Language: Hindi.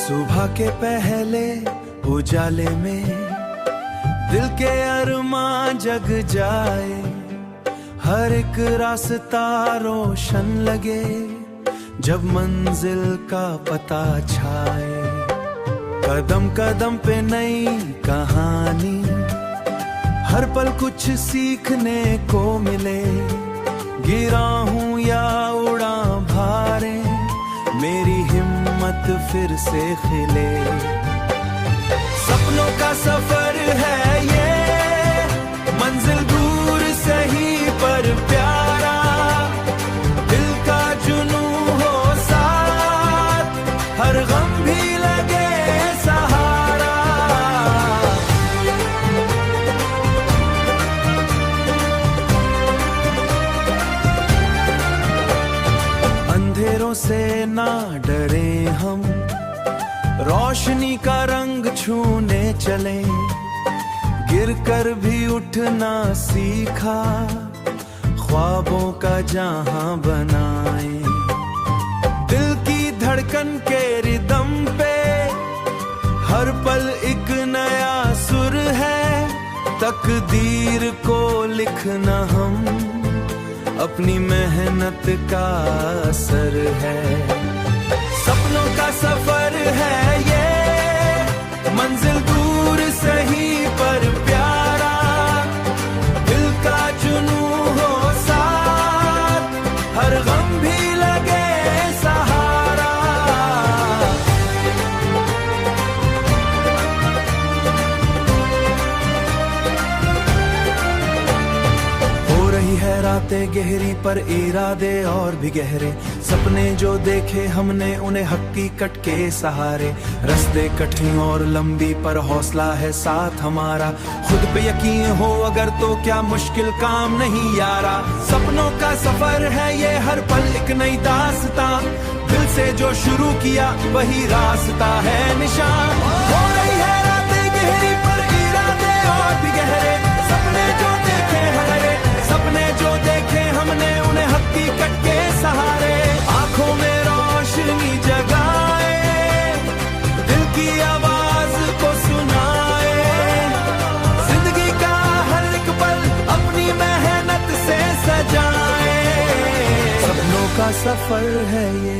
सुबह के पहले उजाले में दिल के अरमां जग जाए, हर एक रास्ता रोशन लगे जब मंजिल का पता छाए। कदम कदम पे नई कहानी, हर पल कुछ सीखने को मिले। गिरा हूँ या उड़ा भारे, मेरी हिम्मत फिर से खिले। सपनों का सफर है ये, मंजिल दूर सही पर प्यारा। दिल का जुनून हो साथ, हर गम भी लगे सहारा। अंधेरों से ना डरे हम, रोशनी का रंग छूने चले। गिरकर भी उठना सीखा, ख्वाबों का जहां बनाए। दिल की धड़कन के रिदम पे हर पल एक नया सुर है। तकदीर को लिखना हम, अपनी मेहनत का असर है। सपनों का सफर है ये, मंजिल दूर सही पर प्यारा। दिल का जुनून हो साथ, हर गम भी लगे सहारा। हो रही है रातें गहरी पर इरादे और भी गहरे। सपने जो देखे हमने उन्हें हकीकत के सहारे। रास्ते कठिन और लंबी पर हौसला है साथ हमारा। खुद पे यकीन हो अगर तो क्या मुश्किल काम नहीं यारा। सपनों का सफर है ये, हर पल एक नई दास्तां। दिल से जो शुरू किया वही रास्ता है निशान। हो रही है रातें गहरी पर इरादे और भी गहरे। सपने जो देखे हमारे, सपने जो देखे हमने उन्हें हकीकत के सहारे। आंखों में रोशनी जगाए, दिल की आवाज को सुनाए। जिंदगी का हर एक पल अपनी मेहनत से सजाए। सपनों का सफर है ये।